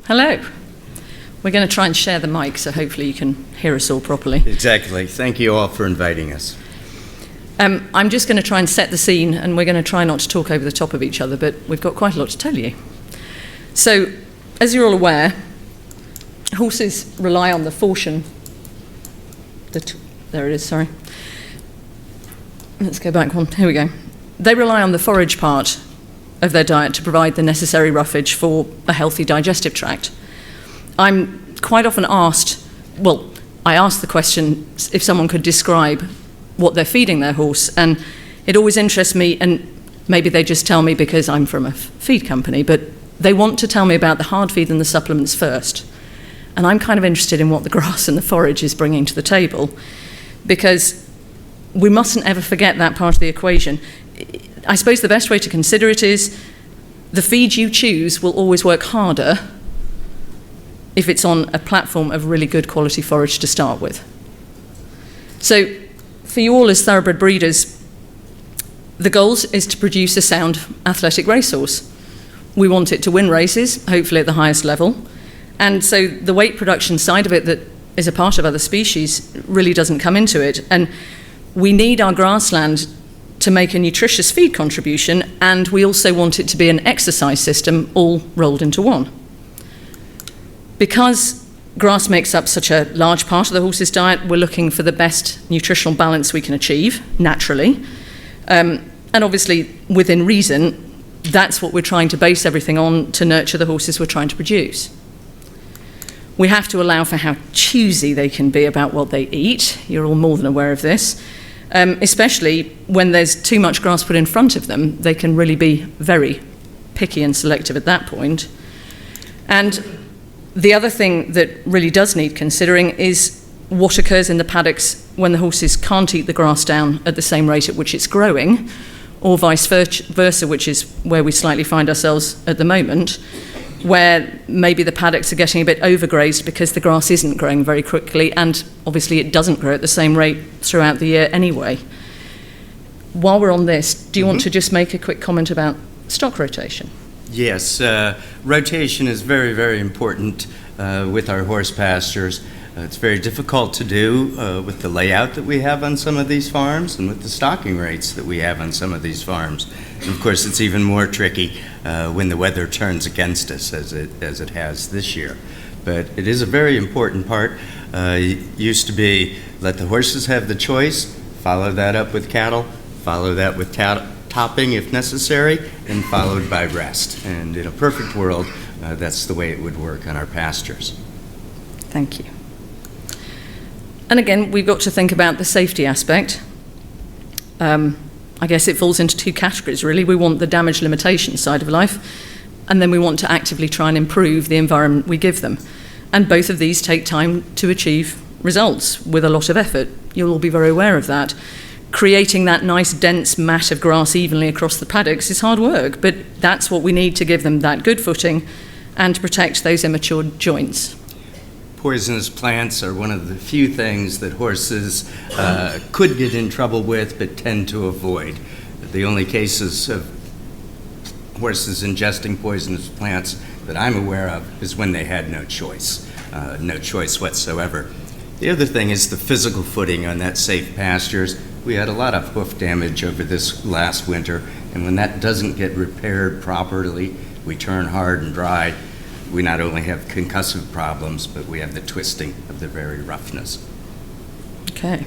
Hello. We're going to try and share the mic, so hopefully you can hear us all properly. Exactly. Thank you all for inviting us. I'm just going to try and set the scene, and we're going to try not to talk over the top of each other, but we've got quite a lot to tell you. So, as you're all aware, horses rely on the forage. There it is, sorry. Let's go back one. Here we go. They rely on the forage part of their diet to provide the necessary roughage for a healthy digestive tract. I'm quite often asked, I ask the question if someone could describe what they're feeding their horse, and it always interests me, and maybe they just tell me because I'm from a feed company, but they want to tell me about the hard feed and the supplements first. And I'm kind of interested in what the grass and the forage is bringing to the table, because we mustn't ever forget that part of the equation. I suppose the best way to consider it is the feed you choose will always work harder if it's on a platform of really good quality forage to start with. So for you all as thoroughbred breeders, the goal is to produce a sound athletic racehorse. We want it to win races, hopefully at the highest level. And so the weight production side of it that is a part of other species really doesn't come into it. And we need our grassland to make a nutritious feed contribution, and we also want it to be an exercise system all rolled into one. Because grass makes up such a large part of the horse's diet, we're looking for the best nutritional balance we can achieve, naturally. And obviously, within reason, that's what we're trying to base everything on to nurture the horses we're trying to produce. We have to allow for how choosy they can be about what they eat. You're all more than aware of this. Especially when there's too much grass put in front of them, they can really be very picky and selective at that point. And the other thing that really does need considering is what occurs in the paddocks when the horses can't eat the grass down at the same rate at which it's growing, or vice versa, which is where we slightly find ourselves at the moment, where maybe the paddocks are getting a bit overgrazed because the grass isn't growing very quickly, and obviously it doesn't grow at the same rate throughout the year anyway. While we're on this, do you want to just make a quick comment about stock rotation? Yes, rotation is very, very important with our horse pastures. It's very difficult to do with the layout that we have on some of these farms and with the stocking rates that we have on some of these farms. And of course, it's even more tricky when the weather turns against us, as it has this year. But it is a very important part. It used to be let the horses have the choice, follow that up with cattle, follow that with topping if necessary, and followed by rest. And in a perfect world, that's the way it would work on our pastures. Thank you. And again, we've got to think about the safety aspect. I guess it falls into two categories, really. We want the damage limitation side of life, and then we want to actively try and improve the environment we give them. And both of these take time to achieve results with a lot of effort. You'll all be very aware of that. Creating that nice dense mat of grass evenly across the paddocks is hard work, but that's what we need to give them that good footing and to protect those immature joints. Poisonous plants are one of the few things that horses could get in trouble with but tend to avoid. The only cases of horses ingesting poisonous plants that I'm aware of is when they had no choice whatsoever. The other thing is the physical footing on that safe pastures. We had a lot of hoof damage over this last winter, and when that doesn't get repaired properly, we turn hard and dry. We not only have concussive problems, but we have the twisting of the very roughness. Okay.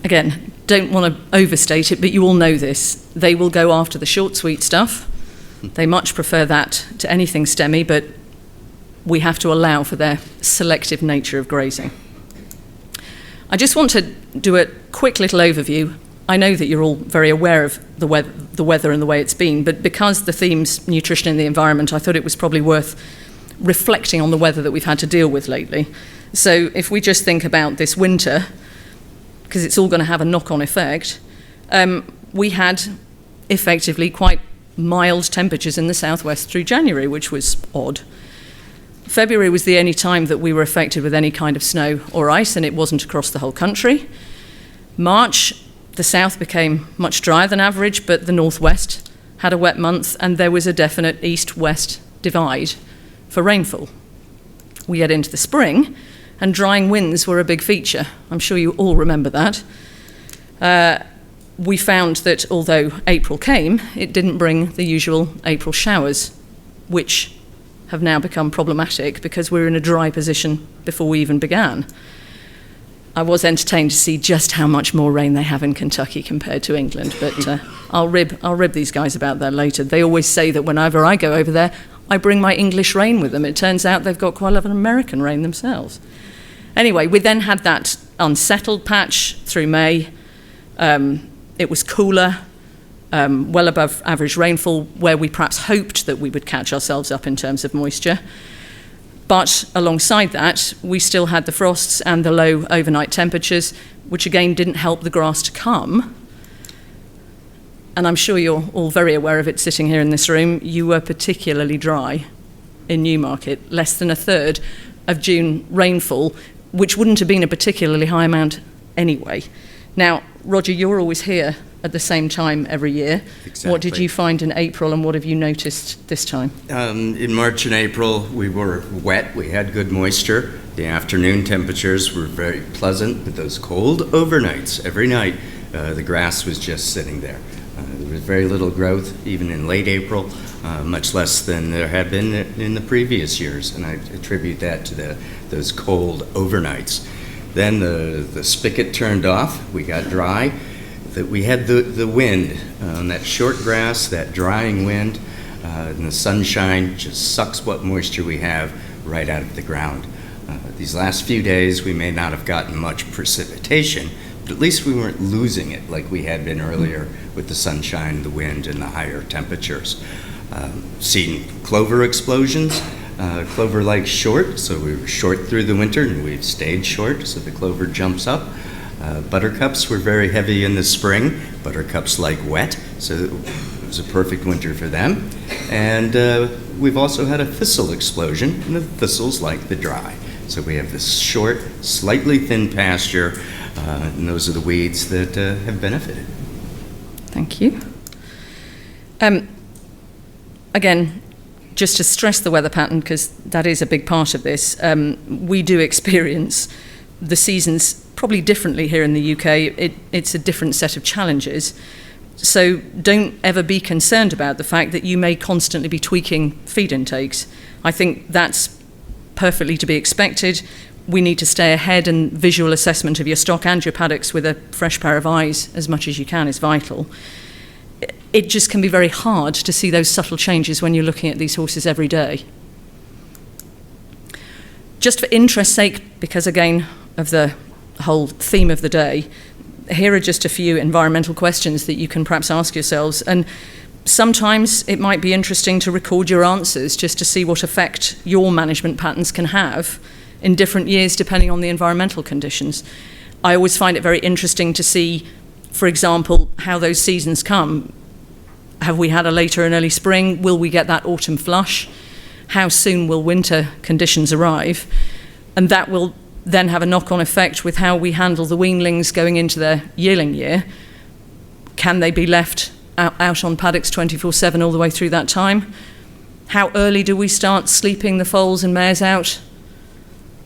Again, don't want to overstate it, but you all know this. They will go after the short, sweet stuff. They much prefer that to anything stemmy, but we have to allow for their selective nature of grazing. I just want to do a quick little overview. I know that you're all very aware of the weather and the way it's been, but because the theme's nutrition in the environment, I thought it was probably worth reflecting on the weather that we've had to deal with lately. So if we just think about this winter, because it's all going to have a knock-on effect, we had effectively quite mild temperatures in the southwest through January, which was odd. February was the only time that we were affected with any kind of snow or ice, and it wasn't across the whole country. March, the south became much drier than average, but the northwest had a wet month, and there was a definite east-west divide for rainfall. We get into the spring, and drying winds were a big feature. I'm sure you all remember that. We found that although April came, it didn't bring the usual April showers, which have now become problematic because we're in a dry position before we even began. I was entertained to see just how much more rain they have in Kentucky compared to England, but I'll rib these guys about that later. They always say that whenever I go over there, I bring my English rain with them. It turns out they've got quite a lot of American rain themselves. Anyway, we then had that unsettled patch through May. It was cooler, well above average rainfall, where we perhaps hoped that we would catch ourselves up in terms of moisture. But alongside that, we still had the frosts and the low overnight temperatures, which again didn't help the grass to come. And I'm sure you're all very aware of it sitting here in this room. You were particularly dry in Newmarket, less than a third of June rainfall, which wouldn't have been a particularly high amount anyway. Now, Roger, you're always here at the same time every year. Exactly. What did you find in April, and what have you noticed this time? In March and April, we were wet. We had good moisture. The afternoon temperatures were very pleasant, but those cold overnights, every night, the grass was just sitting there. There was very little growth, even in late April, much less than there had been in the previous years, and I attribute that to those cold overnights. Then the spigot turned off. We got dry. We had the wind on that short grass, that drying wind, and the sunshine just sucks what moisture we have right out of the ground. These last few days, we may not have gotten much precipitation, but at least we weren't losing it like we had been earlier with the sunshine, the wind, and the higher temperatures. Seen clover explosions. Clover likes short, so we were short through the winter, and we've stayed short, so the clover jumps up. Buttercups were very heavy in the spring. Buttercups like wet, so it was a perfect winter for them. And we've also had a thistle explosion, and the thistles like the dry. So we have this short, slightly thin pasture, and those are the weeds that have benefited. Thank you. Again, just to stress the weather pattern, because that is a big part of this, we do experience the seasons probably differently here in the UK. It's a different set of challenges. So don't ever be concerned about the fact that you may constantly be tweaking feed intakes. I think that's perfectly to be expected. We need to stay ahead, and visual assessment of your stock and your paddocks with a fresh pair of eyes as much as you can is vital. It just can be very hard to see those subtle changes when you're looking at these horses every day. Just for interest's sake, because again of the whole theme of the day, here are just a few environmental questions that you can perhaps ask yourselves, and sometimes it might be interesting to record your answers just to see what effect your management patterns can have in different years depending on the environmental conditions. I always find it very interesting to see, for example, how those seasons come. Have we had a later and early spring? Will we get that autumn flush? How soon will winter conditions arrive? And that will then have a knock-on effect with how we handle the weanlings going into their yearling year. Can they be left out on paddocks 24/7 all the way through that time? How early do we start sleeping the foals and mares out?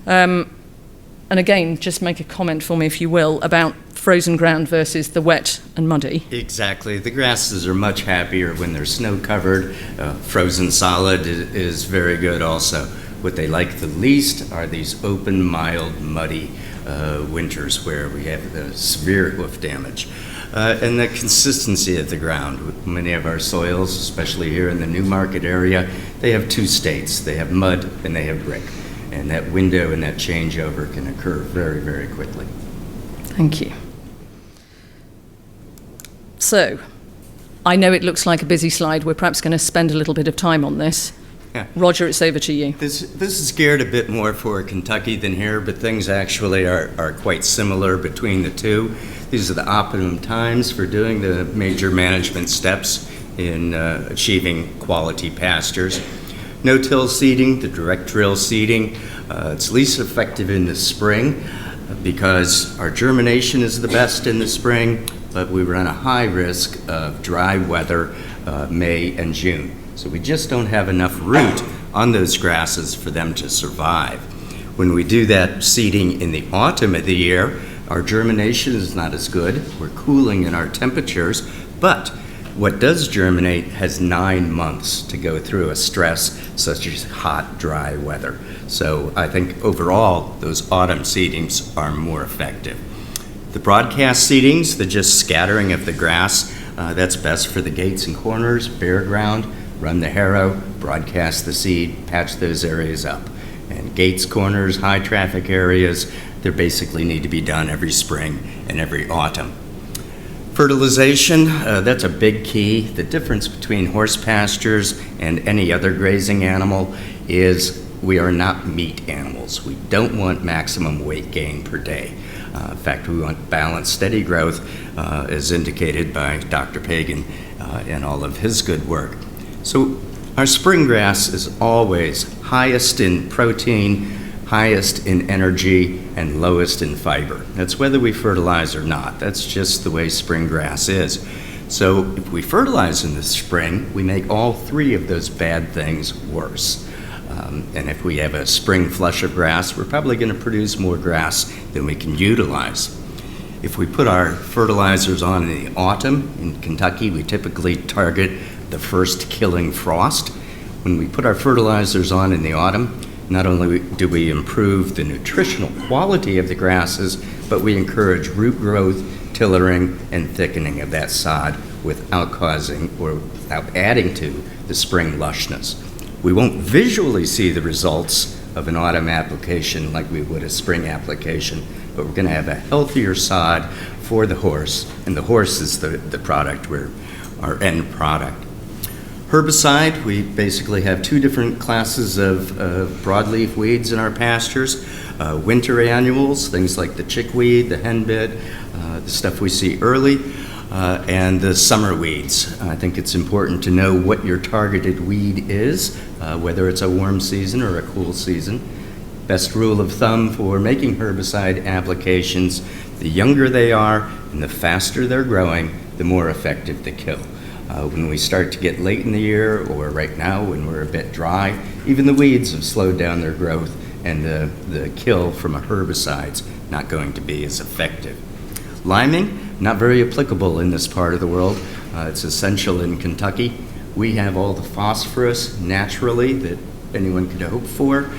And again, just make a comment for me, if you will, about frozen ground versus the wet and muddy. Exactly. The grasses are much happier when they're snow-covered. Frozen solid is very good also. What they like the least are these open, mild, muddy winters where we have the severe hoof damage. And the consistency of the ground. Many of our soils, especially here in the Newmarket area, they have two states. They have mud and they have brick. And that window and that changeover can occur very, very quickly. Thank you. So, I know it looks like a busy slide. We're perhaps going to spend a little bit of time on this. Yeah. Roger, it's over to you. This is geared a bit more for Kentucky than here, but things actually are quite similar between the two. These are the optimum times for doing the major management steps in achieving quality pastures. No-till seeding, the direct drill seeding, it's least effective in the spring because our germination is the best in the spring, but we run a high risk of dry weather May and June. So we just don't have enough root on those grasses for them to survive. When we do that seeding in the autumn of the year, our germination is not as good. We're cooling in our temperatures, but what does germinate has 9 months to go through a stress such as hot, dry weather. So I think overall, those autumn seedings are more effective. The broadcast seedings, the just scattering of the grass, that's best for the gates and corners, bare ground. Run the harrow, broadcast the seed, patch those areas up. And gates, corners, high traffic areas, they basically need to be done every spring and every autumn. Fertilization, that's a big key. The difference between horse pastures and any other grazing animal is we are not meat animals. We don't want maximum weight gain per day. In fact, we want balanced, steady growth, as indicated by Dr. Pagan and all of his good work. So our spring grass is always highest in protein, highest in energy, and lowest in fiber. That's whether we fertilize or not. That's just the way spring grass is. So if we fertilize in the spring, we make all three of those bad things worse. And if we have a spring flush of grass, we're probably going to produce more grass than we can utilize. If we put our fertilizers on in the autumn, in Kentucky, we typically target the first killing frost. When we put our fertilizers on in the autumn, not only do we improve the nutritional quality of the grasses, but we encourage root growth, tillering, and thickening of that sod without causing or without adding to the spring lushness. We won't visually see the results of an autumn application like we would a spring application, but we're going to have a healthier sod for the horse, and the horse is the product, our end product. Herbicide, we basically have two different classes of broadleaf weeds in our pastures. Winter annuals, things like the chickweed, the henbit, the stuff we see early, and the summer weeds. I think it's important to know what your targeted weed is, whether it's a warm season or a cool season. Best rule of thumb for making herbicide applications, the younger they are and the faster they're growing, the more effective the kill. When we start to get late in the year, or right now when we're a bit dry, even the weeds have slowed down their growth, and the kill from a herbicide's not going to be as effective. Liming, not very applicable in this part of the world. It's essential in Kentucky. We have all the phosphorus naturally that anyone could hope for.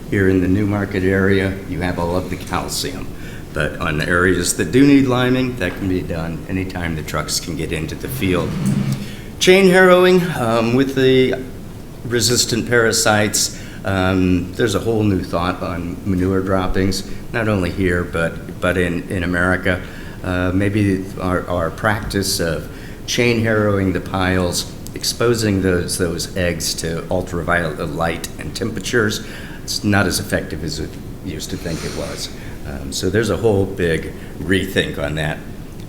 Here in the Newmarket area, you have all of the calcium. But on areas that do need liming, that can be done anytime the trucks can get into the field. Chain harrowing with the resistant parasites, there's a whole new thought on manure droppings, not only here, but in America. Maybe our practice of chain harrowing the piles, exposing those eggs to ultraviolet light and temperatures, it's not as effective as it used to think it was. So there's a whole big rethink on that.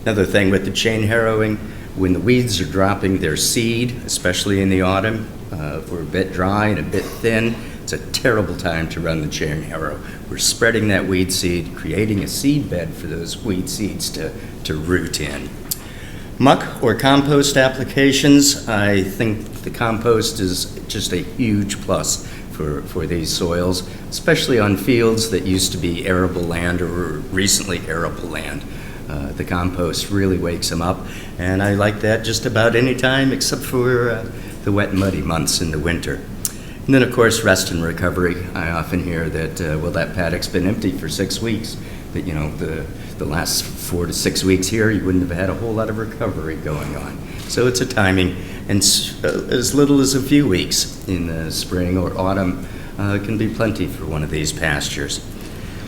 Another thing with the chain harrowing, when the weeds are dropping their seed, especially in the autumn, we're a bit dry and a bit thin, it's a terrible time to run the chain harrow. We're spreading that weed seed, creating a seed bed for those weed seeds to root in. Muck or compost applications, I think the compost is just a huge plus for these soils, especially on fields that used to be arable land or recently arable land. The compost really wakes them up, and I like that just about any time except for the wet and muddy months in the winter. And then, of course, rest and recovery. I often hear that, that paddock's been empty for 6 weeks, that, the last 4 to 6 weeks here, you wouldn't have had a whole lot of recovery going on. So it's a timing, and as little as a few weeks in the spring or autumn can be plenty for one of these pastures.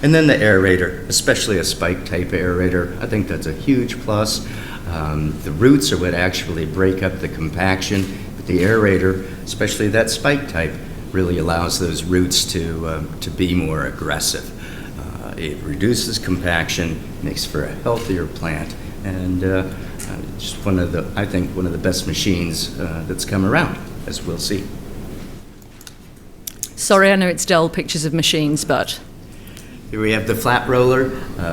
And then the aerator, especially a spike-type aerator, I think that's a huge plus. The roots are what actually break up the compaction, but the aerator, especially that spike type, really allows those roots to be more aggressive. It reduces compaction, makes for a healthier plant, and just one of the best machines that's come around, as we'll see. Sorry, I know it's dull pictures of machines, but Here we have the flat roller.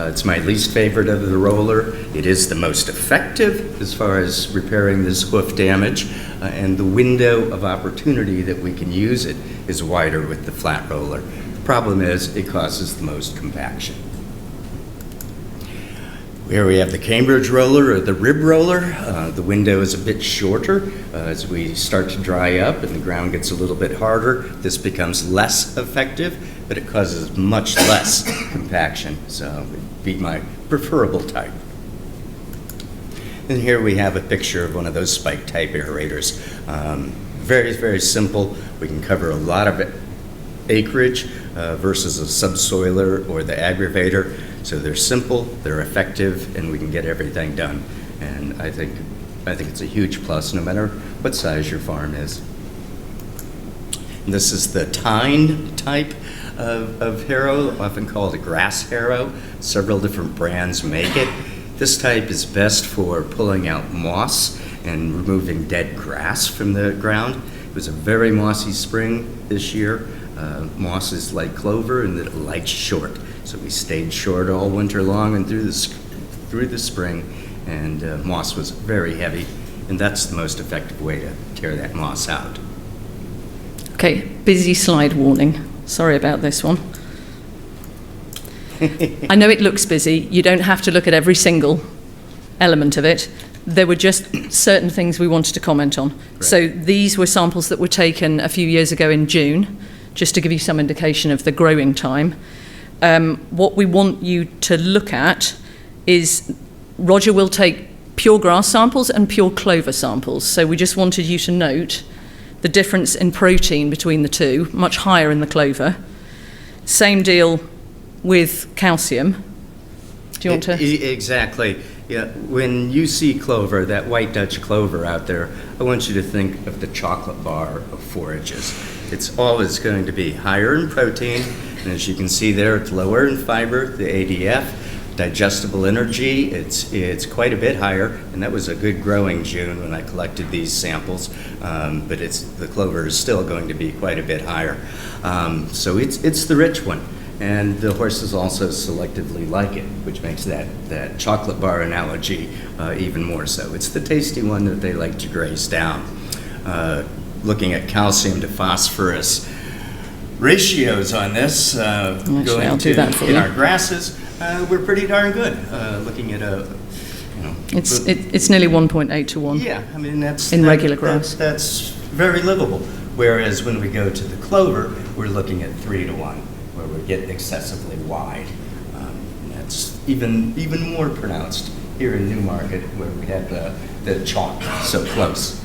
It's my least favorite of the roller. It is the most effective as far as repairing this hoof damage, and the window of opportunity that we can use it is wider with the flat roller. The problem is it causes the most compaction. Here we have the Cambridge roller or the rib roller. The window is a bit shorter. As we start to dry up and the ground gets a little bit harder, this becomes less effective, but it causes much less compaction. So it'd be my preferable type. And here we have a picture of one of those spike type aerators. Very, very simple. We can cover a lot of acreage versus a subsoiler or the aggravator. So they're simple, they're effective, and we can get everything done. And I think it's a huge plus no matter what size your farm is. And this is the tine type of harrow, often called a grass harrow. Several different brands make it. This type is best for pulling out moss and removing dead grass from the ground. It was a very mossy spring this year. Moss is like clover and it likes short. So we stayed short all winter long and through the spring, and moss was very heavy, and that's the most effective way to tear that moss out. Okay, busy slide warning. Sorry about this one. I know it looks busy. You don't have to look at every single element of it. There were just certain things we wanted to comment on. Right. So these were samples that were taken a few years ago in June, just to give you some indication of the growing time. What we want you to look at is Roger will take pure grass samples and pure clover samples. So we just wanted you to note the difference in protein between the two, much higher in the clover. Same deal with calcium. Do you want to? Exactly. Yeah. When you see clover, that white Dutch clover out there, I want you to think of the chocolate bar of forages. It's always going to be higher in protein, and as you can see there, it's lower in fiber, the ADF. Digestible energy, it's quite a bit higher, and that was a good growing June when I collected these samples, but the clover is still going to be quite a bit higher. So it's the rich one, and the horses also selectively like it, which makes that chocolate bar analogy even more so. It's the tasty one that they like to graze down. Looking at calcium to phosphorus ratios on this, Actually, I'll do that for in you. our grasses, we're pretty darn good. Looking at It's nearly 1.8 to 1. Yeah, I mean regular grass. That's very livable. Whereas when we go to the clover, we're looking at 3 to 1, where we're getting excessively wide. And that's even more pronounced here in Newmarket, where we have the chalk so close.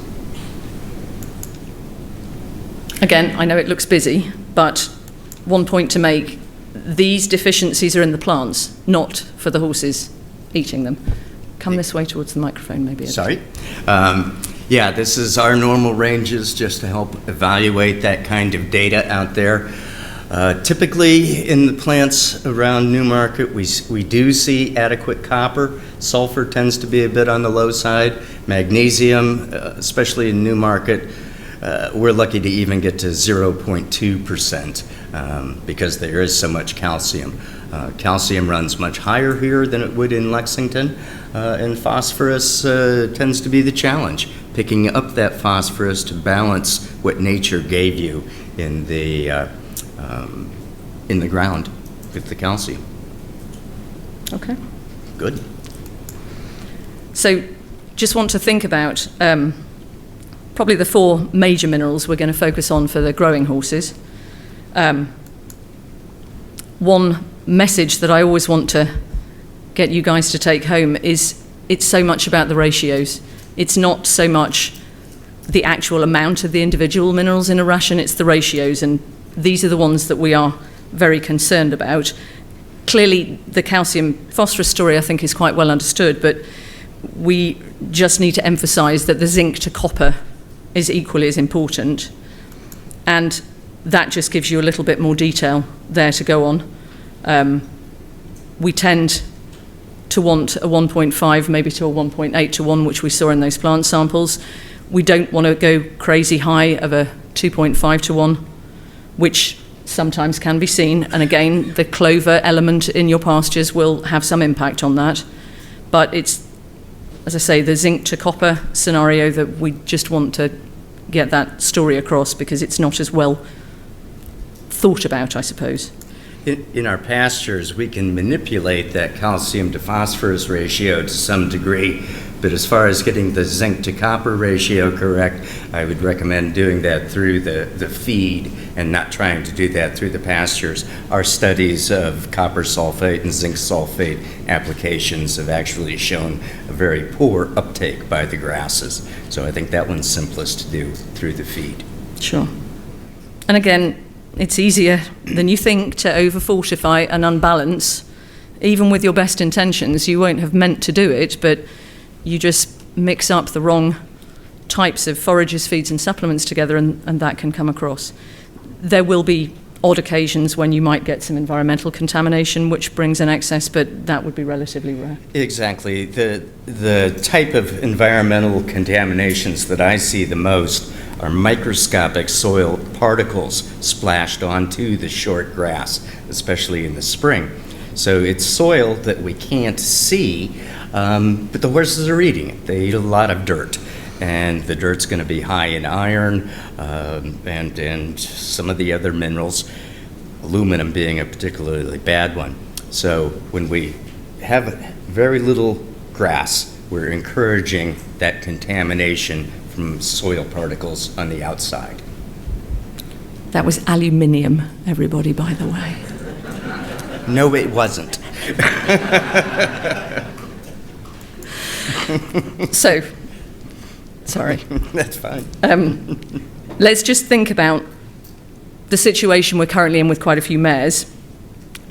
Again, I know it looks busy, but one point to make, these deficiencies are in the plants, not for the horses eating them. Come this way towards the microphone, maybe. Sorry. Yeah, this is our normal ranges just to help evaluate that kind of data out there. Typically in the plants around Newmarket, we do see adequate copper. Sulfur tends to be a bit on the low side. Magnesium, especially in Newmarket, we're lucky to even get to 0.2% because there is so much calcium. Calcium runs much higher here than it would in Lexington, and phosphorus tends to be the challenge, picking up that phosphorus to balance what nature gave you in the ground with the calcium. Okay. Good. So just want to think about probably the 4 major minerals we're going to focus on for the growing horses. One message that I always want to get you guys to take home is it's so much about the ratios. It's not so much the actual amount of the individual minerals in a ration, it's the ratios, and these are the ones that we are very concerned about. Clearly, the calcium phosphorus story I think is quite well understood, but we just need to emphasize that the zinc to copper is equally as important, and that just gives you a little bit more detail there to go on. We tend to want a 1.5 maybe to a 1.8 to 1, which we saw in those plant samples. We don't want to go crazy high of a 2.5 to 1, which sometimes can be seen. And again, the clover element in your pastures will have some impact on that. But it's, as I say, the zinc to copper scenario that we just want to get that story across, because it's not as well thought about, I suppose. In our pastures, we can manipulate that calcium to phosphorus ratio to some degree, but as far as getting the zinc to copper ratio correct, I would recommend doing that through the feed and not trying to do that through the pastures. Our studies of copper sulfate and zinc sulfate applications have actually shown a very poor uptake by the grasses. So I think that one's simplest to do through the feed. Sure. And again, it's easier than you think to over-fortify and unbalance. Even with your best intentions, you won't have meant to do it, but you just mix up the wrong types of forages, feeds and supplements together, and that can come across. There will be odd occasions when you might get some environmental contamination which brings an excess, but that would be relatively rare. Exactly. The type of environmental contaminations that I see the most are microscopic soil particles splashed onto the short grass, especially in the spring. So it's soil that we can't see, but the horses are eating it. They eat a lot of dirt, and the dirt's going to be high in iron and some of the other minerals, aluminum being a particularly bad one. So when we have very little grass, we're encouraging that contamination from soil particles on the outside. That was aluminium, everybody, by the way. No, it wasn't. So, sorry. That's fine. Let's just think about the situation we're currently in with quite a few mares,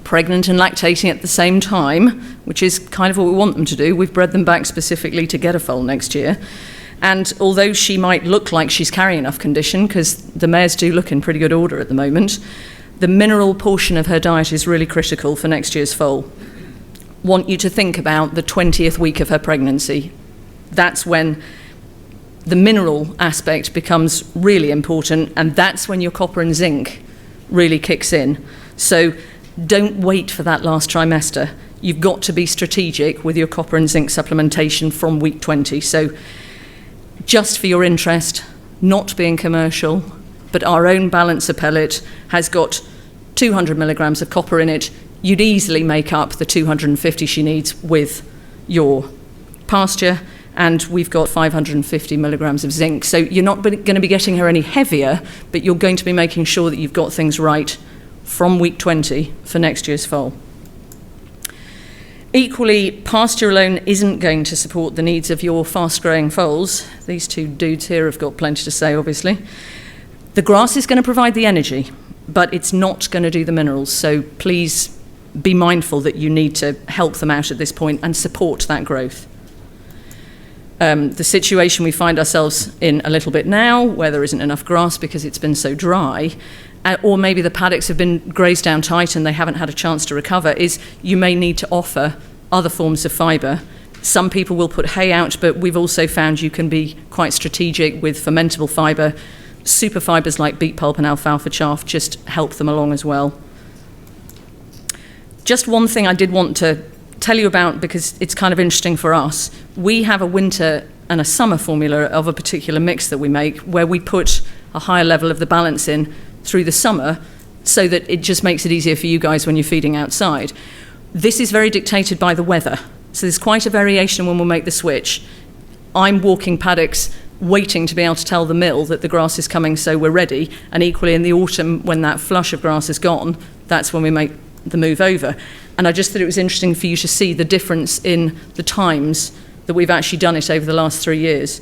pregnant and lactating at the same time, which is kind of what we want them to do. We've bred them back specifically to get a foal next year. And although she might look like she's carrying enough condition, because the mares do look in pretty good order at the moment, the mineral portion of her diet is really critical for next year's foal. Want you to think about the 20th week of her pregnancy. That's when the mineral aspect becomes really important, and that's when your copper and zinc really kicks in. So don't wait for that last trimester. You've got to be strategic with your copper and zinc supplementation from week 20. So just for your interest, not being commercial, but our own balancer pellet has got 200 milligrams of copper in it. You'd easily make up the 250 she needs with your pasture, and we've got 550 milligrams of zinc. So you're not going to be getting her any heavier, but you're going to be making sure that you've got things right from week 20 for next year's foal. Equally, pasture alone isn't going to support the needs of your fast-growing foals. These two dudes here have got plenty to say, obviously. The grass is going to provide the energy, but it's not going to do the minerals. So please be mindful that you need to help them out at this point and support that growth. The situation we find ourselves in a little bit now, where there isn't enough grass because it's been so dry, or maybe the paddocks have been grazed down tight and they haven't had a chance to recover, is you may need to offer other forms of fibre. Some people will put hay out, but we've also found you can be quite strategic with fermentable fibre. Super fibres like beet pulp and alfalfa chaff just help them along as well. Just one thing I did want to tell you about, because it's kind of interesting for us. We have a winter and a summer formula of a particular mix that we make, where we put a higher level of the balance in through the summer, so that it just makes it easier for you guys when you're feeding outside. This is very dictated by the weather, so there's quite a variation when we'll make the switch. I'm walking paddocks waiting to be able to tell the mill that the grass is coming, so we're ready, and equally in the autumn, when that flush of grass is gone, that's when we make the move over. And I just thought it was interesting for you to see the difference in the times that we've actually done it over the last 3 years.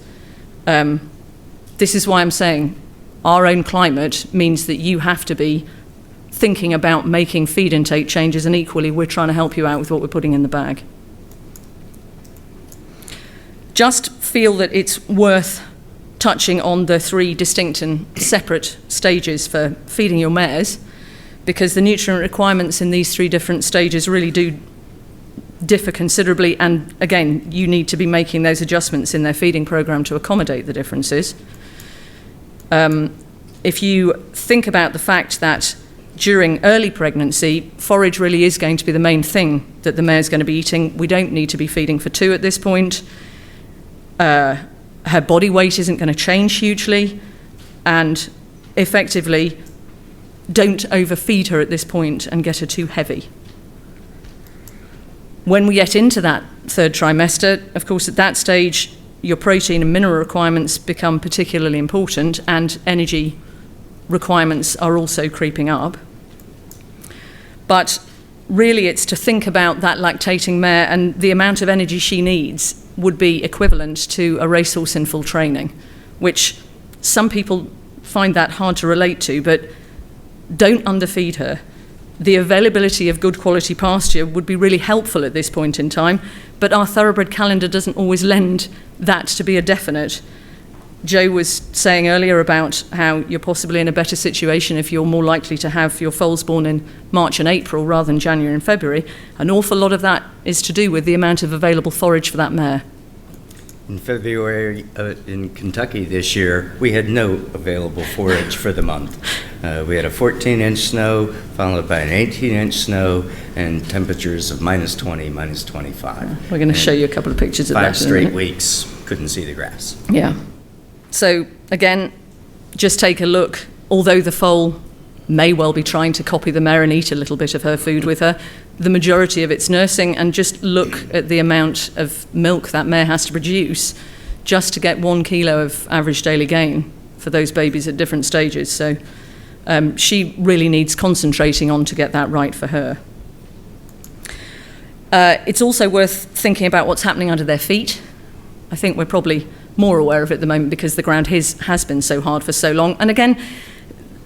This is why I'm saying our own climate means that you have to be thinking about making feed intake changes, and equally we're trying to help you out with what we're putting in the bag. Just feel that it's worth touching on the 3 distinct and separate stages for feeding your mares, because the nutrient requirements in these 3 different stages really do differ considerably, and again, you need to be making those adjustments in their feeding program to accommodate the differences. If you think about the fact that during early pregnancy, forage really is going to be the main thing that the mare's going to be eating. We don't need to be feeding for 2 at this point. Her body weight isn't going to change hugely, and effectively don't overfeed her at this point and get her too heavy. When we get into that 3rd trimester, of course, at that stage, your protein and mineral requirements become particularly important, and energy requirements are also creeping up. But really it's to think about that lactating mare, and the amount of energy she needs would be equivalent to a racehorse in full training, which some people find that hard to relate to, but don't underfeed her. The availability of good quality pasture would be really helpful at this point in time, but our thoroughbred calendar doesn't always lend that to be a definite. Joe was saying earlier about how you're possibly in a better situation if you're more likely to have your foals born in March and April rather than January and February. An awful lot of that is to do with the amount of available forage for that mare. In February in Kentucky this year, we had no available forage for the month. We had a 14-inch snow, followed by an 18-inch snow, and temperatures of -20, -25. We're going to show you a couple of pictures of that. 5 straight weeks, couldn't see the grass. Yeah. So again, just take a look. Although the foal may well be trying to copy the mare and eat a little bit of her food with her, the majority of it's nursing, and just look at the amount of milk that mare has to produce just to get 1 kilo of average daily gain for those babies at different stages. So she really needs concentrating on to get that right for her. It's also worth thinking about what's happening under their feet. I think we're probably more aware of it at the moment because the ground has been so hard for so long. And again,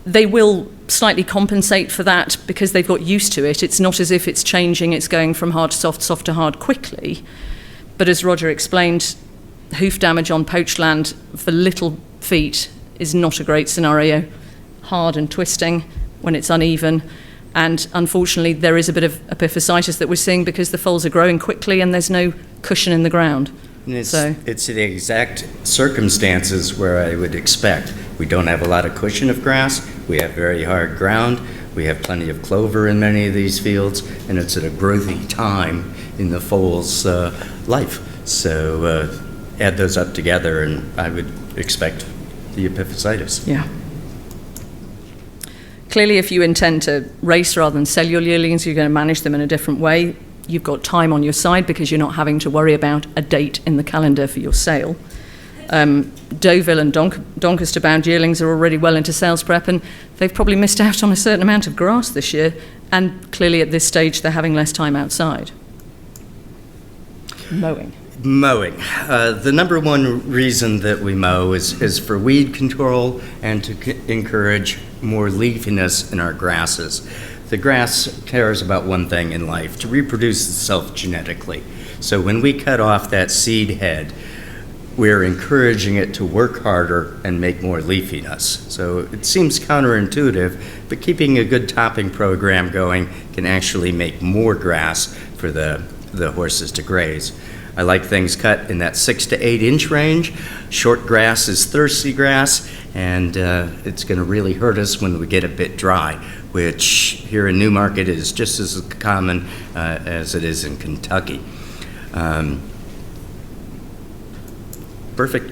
they will slightly compensate for that because they've got used to it. It's not as if it's changing, it's going from hard to soft, soft to hard quickly. But as Roger explained, hoof damage on poached land for little feet is not a great scenario. Hard and twisting when it's uneven. And unfortunately, there is a bit of epiphysitis that we're seeing because the foals are growing quickly and there's no cushion in the ground. And it's the exact circumstances where I would expect. We don't have a lot of cushion of grass. We have very hard ground. We have plenty of clover in many of these fields, and it's at a growthy time in the foal's life. So add those up together, and I would expect the epiphysitis. Yeah. Clearly, if you intend to race rather than sell your yearlings, you're going to manage them in a different way. You've got time on your side because you're not having to worry about a date in the calendar for your sale. Deauville and Doncaster-bound yearlings are already well into sales prep, and they've probably missed out on a certain amount of grass this year, and clearly at this stage they're having less time outside. Mowing. The number one reason that we mow is for weed control and to encourage more leafiness in our grasses. The grass cares about one thing in life, to reproduce itself genetically. So when we cut off that seed head, we're encouraging it to work harder and make more leafiness. So it seems counterintuitive, but keeping a good topping program going can actually make more grass for the horses to graze. I like things cut in that 6 to 8 inch range. Short grass is thirsty grass, and it's going to really hurt us when we get a bit dry, which here in Newmarket is just as common as it is in Kentucky. Perfect.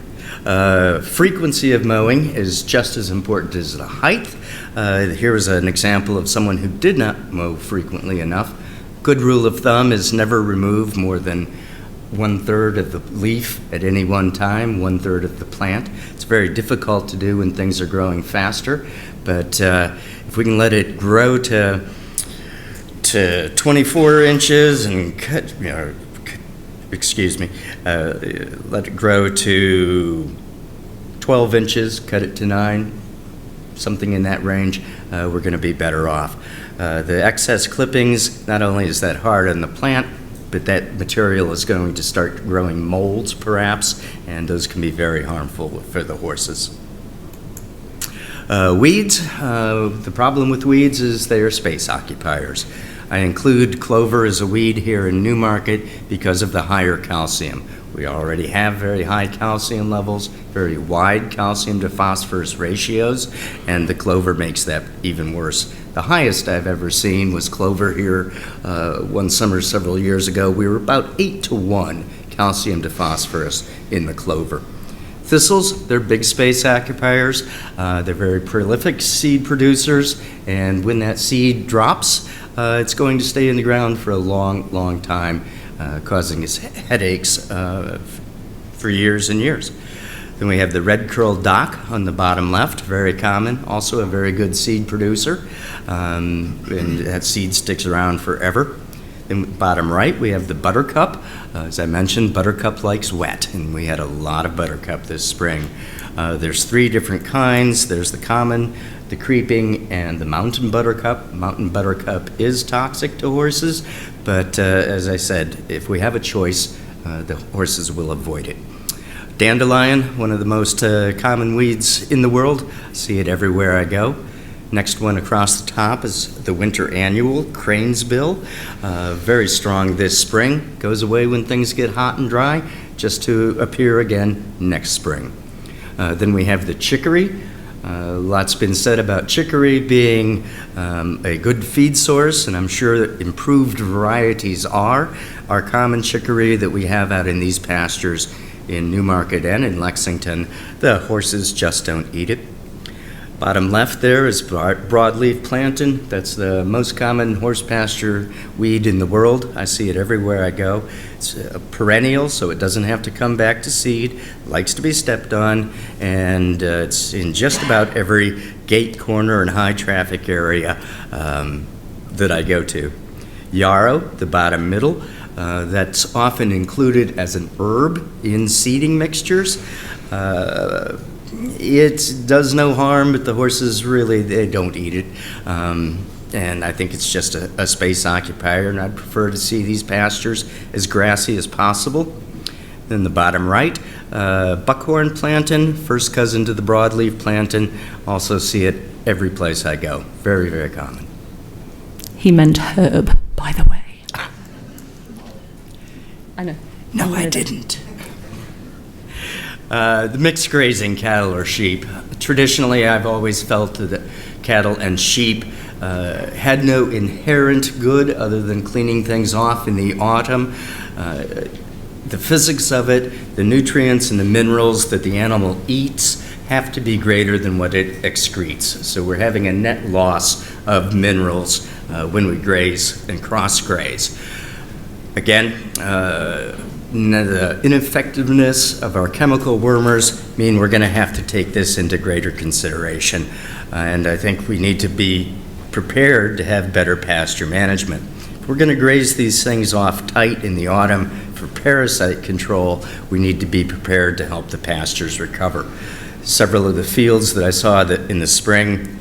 Frequency of mowing is just as important as the height. Here is an example of someone who did not mow frequently enough. Good rule of thumb is never remove more than 1/3 of the leaf at any one time, 1/3 of the plant. It's very difficult to do when things are growing faster, but if we can let it grow to 24 inches and let it grow to 12 inches, cut it to 9, something in that range, we're going to be better off. The excess clippings, not only is that hard on the plant, but that material is going to start growing molds perhaps, and those can be very harmful for the horses. Weeds, the problem with weeds is they are space occupiers. I include clover as a weed here in Newmarket because of the higher calcium. We already have very high calcium levels, very wide calcium to phosphorus ratios, and the clover makes that even worse The highest I've ever seen was Clover here one summer several years ago. We were about 8-to-1 calcium to phosphorus in the clover. Thistles, they're big space occupiers. They're very prolific seed producers, and when that seed drops, it's going to stay in the ground for a long, long time, causing us headaches for years and years. Then we have the red-curled dock on the bottom left, very common, also a very good seed producer, and that seed sticks around forever. Then bottom right, we have the buttercup. As I mentioned, buttercup likes wet, and we had a lot of buttercup this spring. There's 3 different kinds. There's the common, the creeping, and the mountain buttercup. Mountain buttercup is toxic to horses, but as I said, if we have a choice, the horses will avoid it. Dandelion, one of the most common weeds in the world. I see it everywhere I go. Next one across the top is the winter annual, crane's bill. Very strong this spring. Goes away when things get hot and dry, just to appear again next spring. Then we have the chicory. Lots been said about chicory being a good feed source, and I'm sure that improved varieties are. Our common chicory that we have out in these pastures in Newmarket and in Lexington, the horses just don't eat it. Bottom left there is broadleaf plantain. That's the most common horse pasture weed in the world. I see it everywhere I go. It's a perennial, so it doesn't have to come back to seed, likes to be stepped on, and it's in just about every gate, corner, and high traffic area that I go to. Yarrow, the bottom middle, that's often included as an herb in seeding mixtures. It does no harm, but the horses really, they don't eat it. And I think it's just a space occupier, and I'd prefer to see these pastures as grassy as possible. Then the bottom right, buckhorn plantain, first cousin to the broadleaf plantain. Also see it every place I go. Very, very common. He meant herb, by the way. I know. No, I didn't. The mixed grazing cattle or sheep. Traditionally, I've always felt that cattle and sheep had no inherent good other than cleaning things off in the autumn. The physics of it, the nutrients and the minerals that the animal eats have to be greater than what it excretes. So we're having a net loss of minerals when we graze and cross-graze. Again, the ineffectiveness of our chemical wormers mean we're going to have to take this into greater consideration. And I think we need to be prepared to have better pasture management. If we're going to graze these things off tight in the autumn for parasite control, we need to be prepared to help the pastures recover. Several of the fields that I saw that in the spring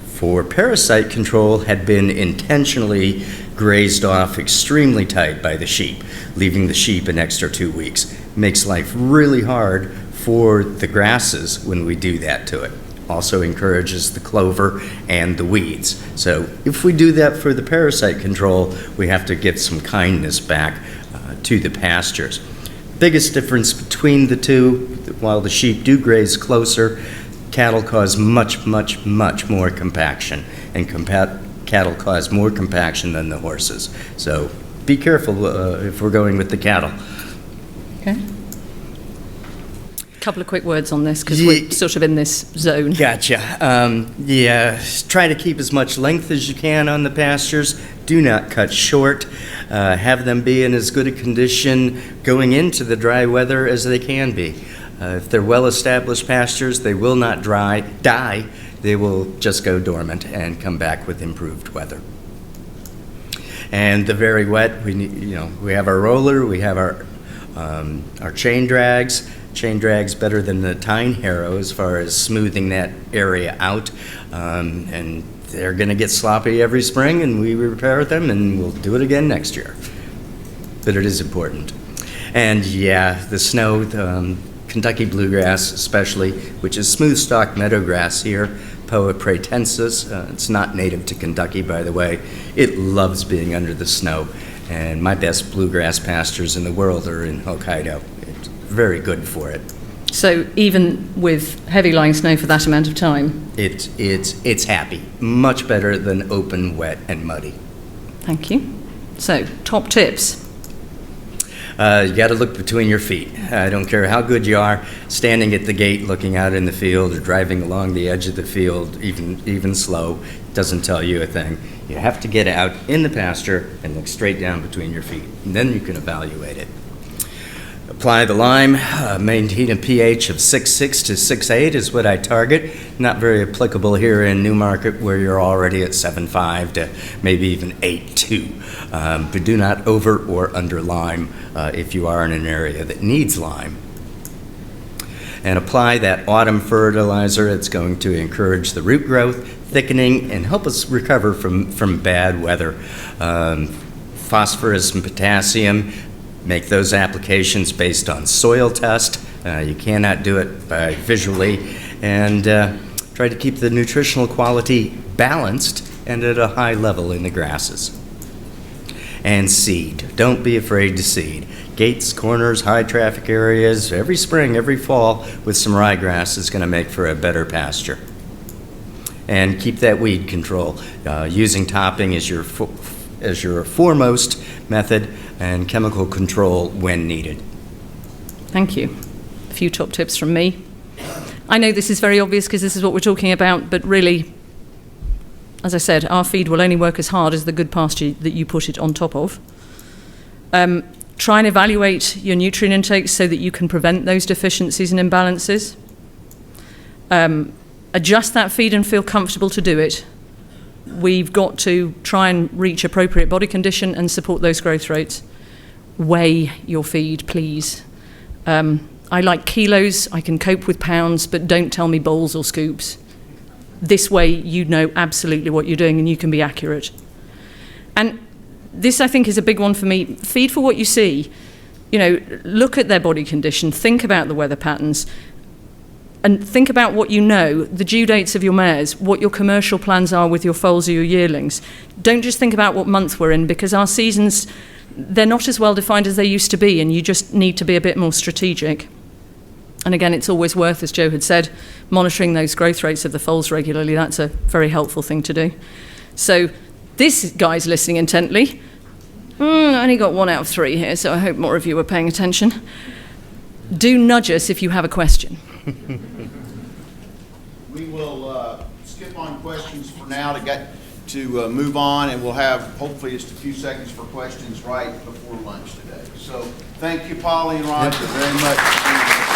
for parasite control had been intentionally grazed off extremely tight by the sheep, leaving the sheep an extra 2 weeks. Makes life really hard for the grasses when we do that to it. Also encourages the clover and the weeds. So if we do that for the parasite control, we have to give some kindness back to the pastures. Biggest difference between the two, while the sheep do graze closer, cattle cause much, much, much more compaction, and cattle cause more compaction than the horses. So be careful if we're going with the cattle. Okay. Couple of quick words on this, because we're sort of in this zone. Gotcha. Try to keep as much length as you can on the pastures. Do not cut short. Have them be in as good a condition going into the dry weather as they can be. If they're well-established pastures, they will not die. They will just go dormant and come back with improved weather. And the very wet, we have our roller, we have our chain drags. Chain drags better than the tine harrow as far as smoothing that area out. And they're going to get sloppy every spring, and we repair them, and we'll do it again next year. But it is important. And the snow, Kentucky bluegrass especially, which is smooth-stalk meadowgrass here, Poa pratensis. It's not native to Kentucky, by the way. It loves being under the snow. And my best bluegrass pastures in the world are in Hokkaido. It's very good for it. So even with heavy lying snow for that amount of time? It's happy. Much better than open, wet, and muddy. Thank you. So, top tips. You got to look between your feet. I don't care how good you are, standing at the gate looking out in the field or driving along the edge of the field, even slow, doesn't tell you a thing. You have to get out in the pasture and look straight down between your feet, and then you can evaluate it. Apply the lime, maintain a pH of 6.6 to 6.8 is what I target. Not very applicable here in Newmarket where you're already at 7.5 to maybe even 8.2. But do not over or under lime if you are in an area that needs lime. And apply that autumn fertilizer. It's going to encourage the root growth, thickening, and help us recover from bad weather. Phosphorus and potassium, make those applications based on soil test. You cannot do it by visually. And try to keep the nutritional quality balanced and at a high level in the grasses. And seed. Don't be afraid to seed. Gates, corners, high traffic areas, every spring, every fall with some ryegrass is going to make for a better pasture. And keep that weed control. Using topping as your foremost method, and chemical control when needed. Thank you. A few top tips from me. I know this is very obvious because this is what we're talking about, but really, as I said, our feed will only work as hard as the good pasture that you put it on top of. Try and evaluate your nutrient intakes so that you can prevent those deficiencies and imbalances. Adjust that feed and feel comfortable to do it. We've got to try and reach appropriate body condition and support those growth rates. Weigh your feed, please. I like kilos, I can cope with pounds, but don't tell me bowls or scoops. This way you know absolutely what you're doing and you can be accurate. And this, I think, is a big one for me. Feed for what you see. You know, look at their body condition, think about the weather patterns, and think about what you know, the due dates of your mares, what your commercial plans are with your foals or your yearlings. Don't just think about what month we're in, because our seasons, they're not as well defined as they used to be, and you just need to be a bit more strategic. And again, it's always worth, as Joe had said, monitoring those growth rates of the foals regularly. That's a very helpful thing to do. So this guy's listening intently. I only got 1 out of 3 here, so I hope more of you are paying attention. Do nudge us if you have a question. We will skip on questions for now to get to move on, and we'll have hopefully just a few seconds for questions right before lunch today. So thank you, Polly and Roger, very much.